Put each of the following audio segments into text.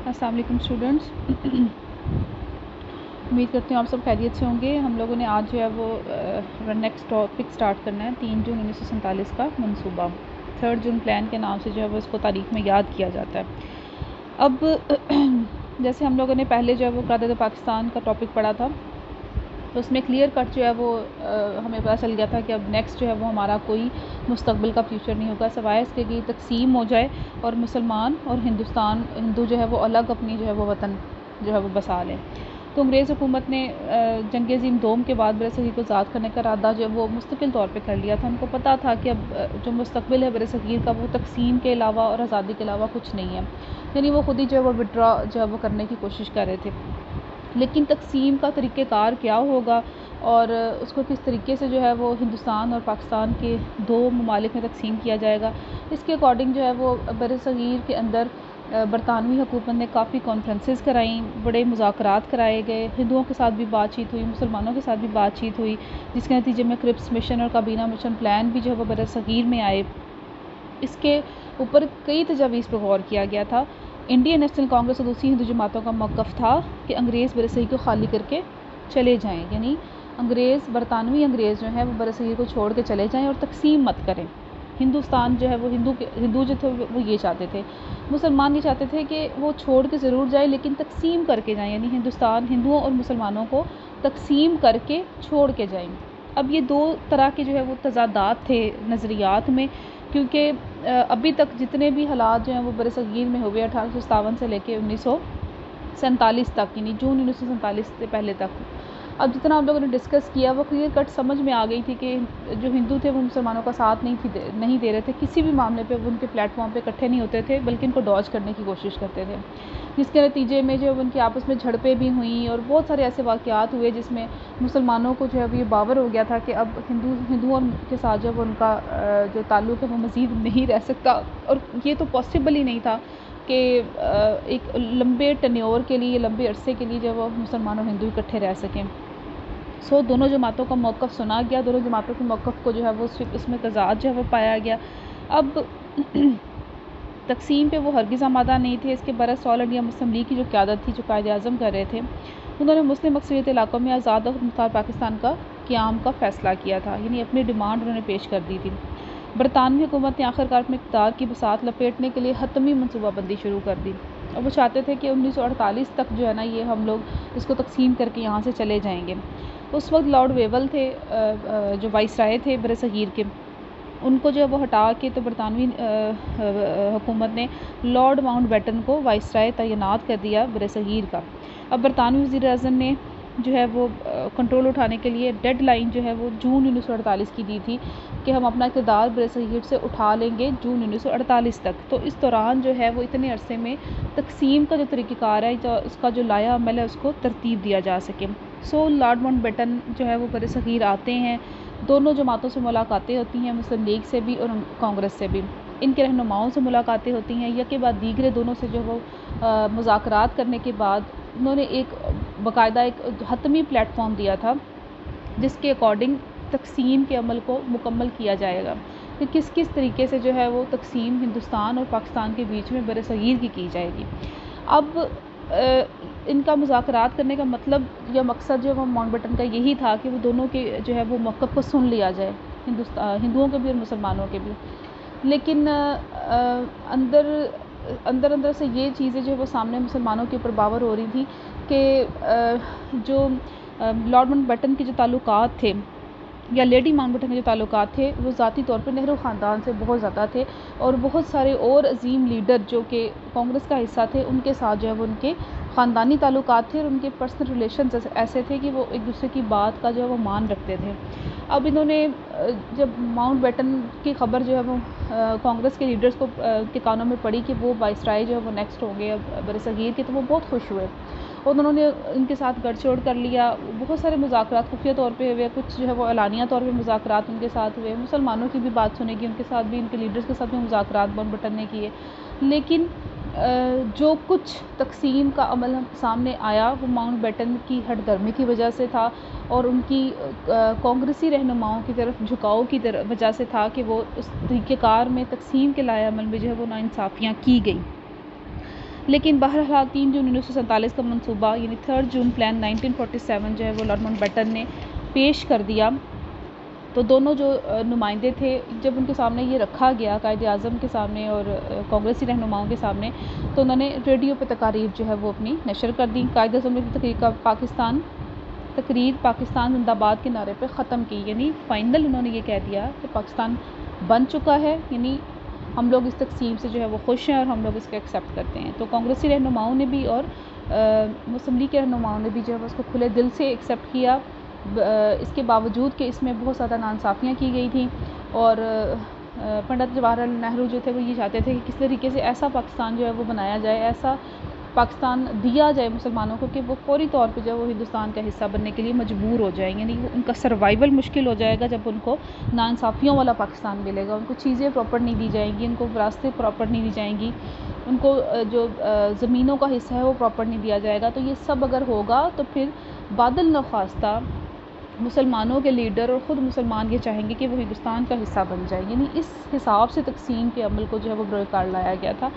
अस्सलाम वालेकुम स्टूडेंट्स। उम्मीद करते हैं आप सब खैरियत से होंगे। हम लोगों ने आज जो है वो नेक्स्ट टॉपिक स्टार्ट करना है 3 जून 1947 का मंसूबा। 3 जून प्लान के नाम से जो है वो इसको तारीख़ में याद किया जाता है। अब जैसे हम लोगों ने पहले जो है वो क़यादत पाकिस्तान का टॉपिक पढ़ा था, तो उसमें क्लियर कट जो है वो हमें पता चल गया था कि अब नेक्स्ट जो है वो हमारा कोई मुस्तक़बिल का फ्यूचर नहीं होगा, सिवाय इसके कि तकसीम हो जाए और मुसलमान और हिंदू जो है वो अलग अपनी जो है वो वतन जो है वो बसा लें। तो अंग्रेज़ हुकूमत ने जंग अज़ीम दोम के बाद बरसग़ीर को आज़ाद करने का इरादा जो है वो मुस्तकिल तौर पे कर लिया था। उनको पता था कि अब जो मुस्तक़बिल है बरसग़ीर का वो तकसीम के अलावा और आज़ादी के अलावा कुछ नहीं है, यानी वो ख़ुद ही जो है वो विड्रॉ जो है वो करने की कोशिश कर रहे थे। लेकिन तकसीम का तरीक़ेकार क्या होगा और उसको किस तरीके से जो है वो हिंदुस्तान और पाकिस्तान के दो ममालिक में तकसीम किया जाएगा, इसके अकॉर्डिंग जो है वो बरसग़ीर के अंदर बरतानवी हुकूमत ने काफ़ी कॉन्फ्रेंसेस कराई, बड़े मुज़ाकरात कराए गए, हिंदुओं के साथ भी बातचीत हुई, मुसलमानों के साथ भी बातचीत हुई, जिसके नतीजे में क्रिप्स मिशन और काबीना मिशन प्लान भी जो है वो बरसग़ीर में आए। इसके ऊपर कई तजावीज़ पर गौर किया गया था। इंडियन नेशनल कांग्रेस और दूसरी हिंदू जमातों का मौक़िफ़ था कि अंग्रेज़ बरसग़ीर को खाली करके चले जाएँ, यानी बरतानवी अंग्रेज़ जो हैं वो बरसग़ीर को छोड़ के चले जाएँ और तकसीम मत करें। हिंदुस्तान जो है वो हिंदू जो थे वो ये चाहते थे, मुसलमान ये चाहते थे कि वो छोड़ के ज़रूर जाए लेकिन तकसीम करके जाएँ, यानी हिंदुओं और मुसलमानों को तकसीम करके छोड़ के जाएँ। अब ये दो तरह के जो है वो तज़ादात थे नज़रियात में, क्योंकि अभी तक जितने भी हालात जो हैं वो बरसग़ीर में हुए 1857 से लेके 1947 तक, यानी जून 1947 से पहले तक, अब जितना आप लोगों ने डिस्कस किया वो क्लियर कट समझ में आ गई थी कि जो हिंदू थे वो मुसलमानों का साथ नहीं दे रहे थे। किसी भी मामले पे वो उनके प्लेटफॉर्म पे इकट्ठे नहीं होते थे, बल्कि इनको डॉज करने की कोशिश करते थे, जिसके नतीजे में जो उनकी आपस में झड़पें भी हुई और बहुत सारे ऐसे वाक़यात हुए जिसमें मुसलमानों को जो है ये बावर हो गया था कि अब हिंदुओं के साथ जब उनका जो ताल्लुक़ है वो मज़ीद नहीं रह सकता। और ये तो पॉसिबल ही नहीं था कि एक लंबे टेन्योर के लिए, लंबे अरसे के लिए जब वो मुसलमान और हिंदू इकट्ठे रह सकें। दोनों जमातों का मौक़िफ़ सुना गया, दोनों जमातों के मौक़िफ़ को जो है वो इसमें तज़ाद जो है वो पाया गया। अब तकसीम पे वो हरगिज़ आमादा नहीं थे। इसके बरक्स ऑल इंडिया मुस्लिम लीग की जो क़यादत थी, जो कायद-ए-आज़म कर रहे थे, उन्होंने मुस्लिम अक्सरियत इलाक़ों में आज़ाद और मुख्तार पाकिस्तान का क़याम का फ़ैसला किया था, यानी अपनी डिमांड उन्होंने पेश कर दी थी। बरतानवी हुकूमत ने आखिरकार अपने इक़्तिदार की बसात लपेटने के लिए हतमी मनसूबाबंदी शुरू कर दी और वो चाहते थे कि 1948 तक जो है ना ये हम लोग इसको तकसीम करके यहाँ से चले जाएंगे। उस वक्त लॉर्ड वेवल थे, जो वाइसराय थे बरसग़ीर के, उनको जो है वो हटा के तो बरतानवी हुकूमत ने लॉर्ड माउंटबेटन को वाइसराय तैनात कर दिया बरसग़ीर का। अब बरतानवी वज़ीर-ए-आज़म ने जो है वो कंट्रोल उठाने के लिए डेडलाइन जो है वो जून 1948 की दी थी कि हम अपना इक़्तिदार बरसग़ीर से उठा लेंगे जून 1948 तक। तो इस दौरान जो है वो इतने अरसे में तकसीम का जो तरीक़ेकार है, जो उसका जो लाया अमल है, उसको तरतीब दिया जा सके। लॉर्ड माउंटबेटन जो है वो बरसग़ीर आते हैं, दोनों जमातों से मुलाकातें होती हैं, मुस्लिम लीग से भी और कांग्रेस से भी। इनके रहनुमाओं से मुलाकातें होती हैं, या के बाद दीगरे दोनों से जो वो मुज़ाकरात करने के बाद उन्होंने एक बाकायदा एक हतमी प्लेटफॉर्म दिया था, जिसके अकॉर्डिंग तकसीम के अमल को मुकम्मल किया जाएगा कि किस किस तरीके से जो है वो तकसीम हिंदुस्तान और पाकिस्तान के बीच में बरसग़ीर की जाएगी। अब इनका मुज़ाकरात करने का मतलब या मकसद जो है वो माउंटबेटन का यही था कि वो दोनों के जो है वो मौक़िफ़ को सुन लिया जाए, हिंदुओं के भी और मुसलमानों के भी। लेकिन अंदर से ये चीज़ें जो है वो सामने मुसलमानों के ऊपर बावर हो रही थी कि जो लॉर्ड माउंटबेटन के जो ताल्लुकात थे या लेडी माउंटबेटन के जो ताल्लुकात थे वो ज़ाती तौर पर नेहरू ख़ानदान से बहुत ज़्यादा थे, और बहुत सारे और अजीम लीडर जो कि कांग्रेस का हिस्सा थे उनके साथ जो है वो उनके ख़ानदानी ताल्लुकात थे और उनके पर्सनल रिलेशंस ऐसे थे कि वो एक दूसरे की बात का जो है वो मान रखते थे। अब इन्होंने जब माउंटबेटन की खबर जो है वो कांग्रेस के लीडर्स को के कानों में पड़ी कि वो वाइसराय जो है वो नेक्स्ट होंगे बरसग़ीर के, तो वो बहुत खुश हुए और उन्होंने इनके साथ गठजोड़ कर लिया। बहुत सारे मुज़ाकरात खुफिया तौर पे हुए, कुछ जो है वो एलानिया तौर पे मुज़ाकरात उनके साथ हुए, मुसलमानों की भी बात सुनेगी, उनके साथ भी, उनके लीडर्स के साथ भी मुज़ाकरात माउंटबेटन ने किए। लेकिन जो कुछ तकसीम का अमल सामने आया वो माउंटबेटन की हठधर्मी की वजह से था और उनकी कांग्रेसी रहनुमाओं की तरफ झुकाव की वजह से था कि वो उस तरीक़ेकार में तकसीम के लाए अमल में जो है वो नाइंसाफ़ियाँ की गई। लेकिन बहरहाल 3 जून 1947 का मंसूबा यानी 3 जून प्लान 1947 जो है वो लॉर्ड माउंटबेटन ने पेश कर दिया। तो दोनों जो नुमाइंदे थे, जब उनके सामने ये रखा गया कायद-ए-आज़म के सामने और कांग्रेसी रहनुमाओं के सामने, तो उन्होंने रेडियो पे तकारीर जो है वो अपनी नशर कर दी। कायद-ए-आज़म ने तकरीर का पाकिस्तान जिंदाबाद के नारे पे ख़त्म की, यानी फ़ाइनल उन्होंने ये कह दिया कि पाकिस्तान बन चुका है, यानी हम लोग इस तक़सीम से जो है वो खुश हैं और हम लोग इसको एक्सेप्ट करते हैं। तो कांग्रेसी रहनुमाओं ने भी और मुस्लिम लीग के रहनुमाओं ने भी जो है उसको खुले दिल से एक्सेप्ट किया। इसके बावजूद कि इसमें बहुत ज़्यादा नाइंसाफ़ियाँ की गई थी और पंडित जवाहरलाल नेहरू जो थे वो ये चाहते थे कि किस तरीके से ऐसा पाकिस्तान जो है वो बनाया जाए, ऐसा पाकिस्तान दिया जाए मुसलमानों को कि वो फौरी तौर पे जो है वो हिंदुस्तान का हिस्सा बनने के लिए मजबूर हो जाएंगे, यानी उनका सर्वाइवल मुश्किल हो जाएगा जब उनको नाइंसाफ़ियों वाला पाकिस्तान मिलेगा। उनको चीज़ें प्रॉपर नहीं दी जाएंगी, उनको रास्ते प्रॉपर नहीं दी जाएंगी, उनको जो ज़मीनों का हिस्सा है वो प्रॉपर नहीं दिया जाएगा। तो ये सब अगर होगा तो फिर बादल न ख्वास्ता मुसलमानों के लीडर और ख़ुद मुसलमान ये चाहेंगे कि वो हिंदुस्तान का हिस्सा बन जाए, यानी इस हिसाब से तक़सीम के अमल को जो है वो बरक़रार लाया गया था।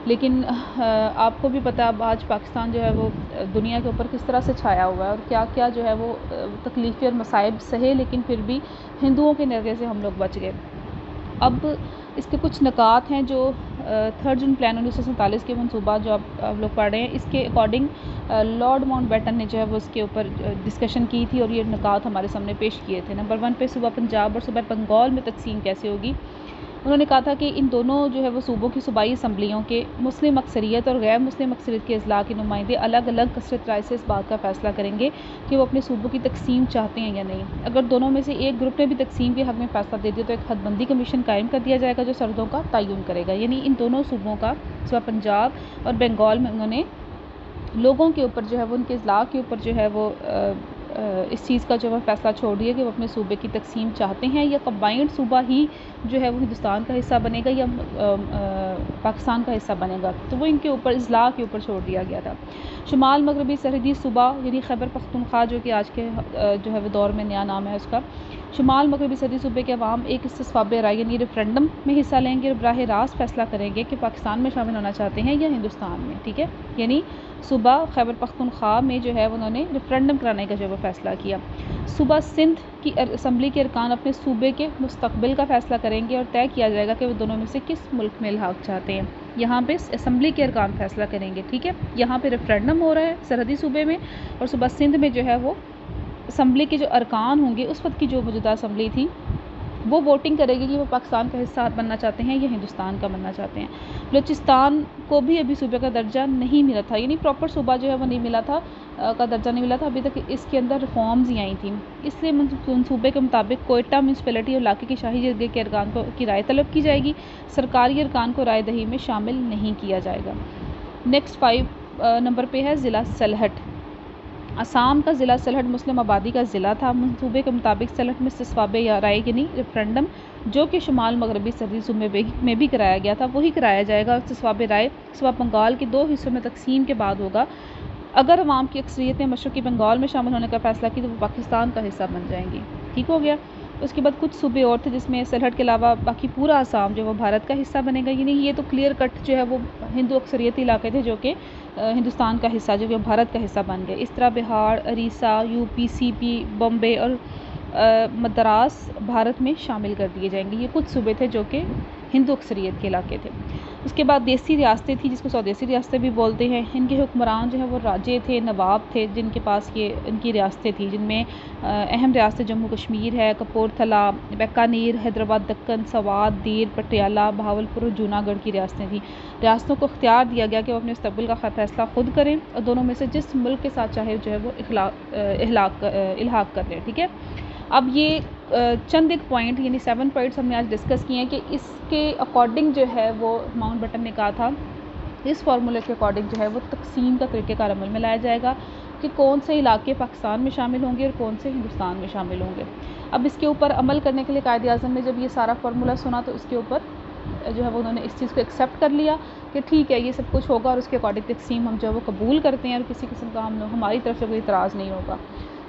लेकिन आपको भी पता है अब आज पाकिस्तान जो है वो दुनिया के ऊपर किस तरह से छाया हुआ है और क्या क्या जो है वो तकलीफ़ें और मसाइब सहे, लेकिन फिर भी हिंदुओं के नज़र से हम लोग बच गए। अब इसके कुछ निकात हैं जो 3 जून प्लान 1947 के मनसूबा जो आप लोग पढ़ रहे हैं, इसके अकॉर्डिंग लॉर्ड माउंटबेटन ने जो है वो इसके ऊपर डिस्कशन की थी और ये निकात हमारे सामने पेश किए थे। नंबर 1 पे सूबा पंजाब और सूबा बंगाल में तकसीम कैसे होगी। उन्होंने कहा था कि इन दोनों जो है वो सूबों की सूबाई असम्बलियों के मुस्लिम अक्सरियत और गैर मुस्लिम अक्सरियत के अज़ला के नुमाइंदे अलग अलग कसरत राय से इस बात का फ़ैसला करेंगे कि वो अपने सूबों की तकसीम चाहते हैं या नहीं। अगर दोनों में से एक ग्रुप ने भी तकसीम के हक़ में फ़ैसला दे दिया तो एक हदबंदी कमीशन कायम कर दिया जाएगा जो सरहदों का तयन करेगा। यानी इन दोनों सूबों का, सूबा पंजाब और बंगाल में, उन्होंने लोगों के ऊपर जो है वो उनके अज़ला के ऊपर जो है वो इस चीज़ का जो है फ़ैसला छोड़ दिया कि वो अपने सूबे की तकसीम चाहते हैं या कंबाइंड सूबा ही जो है वो हिंदुस्तान का हिस्सा बनेगा या पाकिस्तान का हिस्सा बनेगा। तो वो इनके ऊपर इज़ला के ऊपर छोड़ दिया गया था। शुमाल मगरबी सरहदी सूबा यानी खैबर पख्तूनख्वा जो कि आज के जो है वो दौर में नया नाम है उसका, शुमाल मगरबी सरहदी सूबे के अवाम एक इस्तिस्वाब राय यानी रेफरेंडम में हिस्सा लेंगे और बराह रास्त फ़ैसला करेंगे कि पाकिस्तान में शामिल होना चाहते हैं या हिंदुस्तान में। ठीक है, यानी सूबा खैबर पख्तूनख्वा में जो है उन्होंने रेफरेंडम कराने का जो है फ़ैसला किया। सूबा सिंध की असम्बली के अरकान अपने सूबे के मुस्तकबिल का फ़ैसला करेंगे और तय किया जाएगा कि वो दोनों में से किस मुल्क में इल्हाक़ चाहते हैं। यहाँ पे असम्बली के अरकान फ़ैसला करेंगे। ठीक है, यहाँ पे रेफरेंडम हो रहा है सरहदी सूबे में और सूबा सिंध में जो है वो असम्बली के जो अरकान होंगे, उस वक्त की जो मौजूदा असम्बली थी वो वोटिंग करेगी कि वो पाकिस्तान का हिस्सा बनना चाहते हैं या हिंदुस्तान का बनना चाहते हैं। बलूचिस्तान को भी अभी सूबे का दर्जा नहीं मिला था, यानी प्रॉपर सूबा जो है वो नहीं मिला था, का दर्जा नहीं मिला था अभी तक। इसके अंदर रिफॉर्म्स ही आई थी, इसलिए मनसूबे के मुताबिक कोयटा म्यूनसिपैलिटी और इलाके की शाही जरगे के अरकान की राय तलब की जाएगी। सरकारी अरकान को राय दही में शामिल नहीं किया जाएगा। नेक्स्ट 5 नंबर पे है ज़िला सलहट। असम का ज़िला सलहट मुस्लिम आबादी का ज़िला था। मनसूबे के मुताबिक सलहट में इस्तिस्वाब राय यानी रेफरेंडम जो कि शुमाल मगरबी सरहदी सूबे में भी कराया गया था वही कराया जाएगा। इस्तिस्वाब राय सूबा बंगाल के 2 हिस्सों में तकसीम के बाद होगा। अगर अवाम की अक्सरियत ने मशरक़ी बंगाल में शामिल होने का फ़ैसला किया तो वो पाकिस्तान का हिस्सा बन जाएंगी। ठीक हो गया। उसके बाद कुछ सूबे और थे जिसमें सलहट के अलावा बाकी पूरा आसाम जो वो भारत का हिस्सा बनेगा। यानी ये तो क्लियर कट जो है वो हिंदू अक्सरियती इलाके थे जो कि हिंदुस्तान का हिस्सा, जो कि भारत का हिस्सा बन गए। इस तरह बिहार, उड़ीसा, यूपी, सीपी, बॉम्बे और मद्रास भारत में शामिल कर दिए जाएंगे। ये कुछ सूबे थे जो कि हिंदू अक्सरियत के इलाके थे। उसके बाद देसी रियासतें थी जिसको स्वदेशी रियासतें भी बोलते हैं। इनके हुक्मरान जो है वो राजे थे, नवाब थे जिनके पास ये इनकी रियासतें थी, जिनमें अहम रियासतें जम्मू कश्मीर है, कपूरथला, बीकानेर, हैदराबाद, दक्कन, स्वात, दीर, पटियाला, बहावलपुर और जूनागढ़ की रियासतें थी। रियासतों को इख्तियार दिया गया कि वो अपने मुस्तक़बिल का फ़ैसला खुद करें और दोनों में से जिस मुल्क के साथ चाहे जो है वो इल्हाक़ कर लें। ठीक है, अब ये चंद एक पॉइंट यानी 7 पॉइंट्स हमने आज डिस्कस किए हैं कि इसके अकॉर्डिंग जो है वो माउंटबेटन ने कहा था इस फार्मूले के अकॉर्डिंग जो है वो तकसीम का तरीक़ेकार अमल में लाया जाएगा कि कौन से इलाके पाकिस्तान में शामिल होंगे और कौन से हिंदुस्तान में शामिल होंगे। अब इसके ऊपर अमल करने के लिए कायद-ए-आज़म ने जब ये सारा फार्मूला सुना तो इसके ऊपर जो है वो उन्होंने इस चीज़ को एक्सेप्ट कर लिया कि ठीक है ये सब कुछ होगा और उसके अकॉर्डिंग तकसीम हम जो है वो कबूल करते हैं और किसी किस्म का हमारी तरफ से कोई इतराज़ नहीं होगा,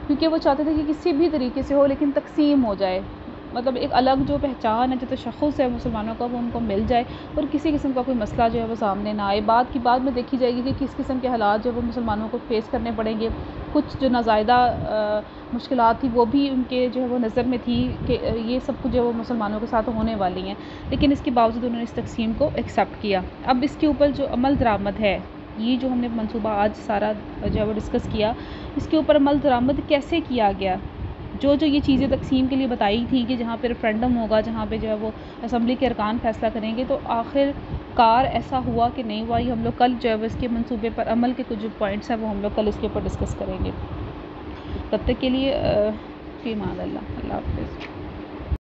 क्योंकि वो चाहते थे कि किसी भी तरीके से हो लेकिन तकसीम हो जाए। मतलब एक अलग जो पहचान है, जो तशख़्ख़ुस है मुसलमानों का, वो उनको मिल जाए और किसी किस्म का कोई मसला जो है वो सामने ना आए। बात की बाद में देखी जाएगी कि किस किस्म के हालात जो वो मुसलमानों को फ़ेस करने पड़ेंगे। कुछ जो नाज़ायदा मुश्किलात थी वो भी उनके जो है वो नज़र में थी कि ये सब कुछ जो है वो मुसलमानों के साथ होने वाली हैं, लेकिन इसके बावजूद उन्होंने इस तक़सीम को एक्सेप्ट किया। अब इसके ऊपर जो अमल दरामद है, ये जो हमने मंसूबा आज सारा जो है वो डिस्कस किया, इसके ऊपर अमल दरामद कैसे किया गया। जो ये चीज़ें तक़सीम के लिए बताई थी कि जहाँ पे रेफ़रेंडम होगा, जहाँ पे जो है वो असम्बली के अरकान फ़ैसला करेंगे, तो आखिरकार ऐसा हुआ कि नहीं हुआ, ये हम लोग कल जो है वो इसके मंसूबे पर अमल के कुछ जो पॉइंट्स हैं वो हम लोग कल इसके ऊपर डिस्कस करेंगे। तब तक के लिए फ़ी अमान अल्लाह। अल्लाह हाफ़िज़।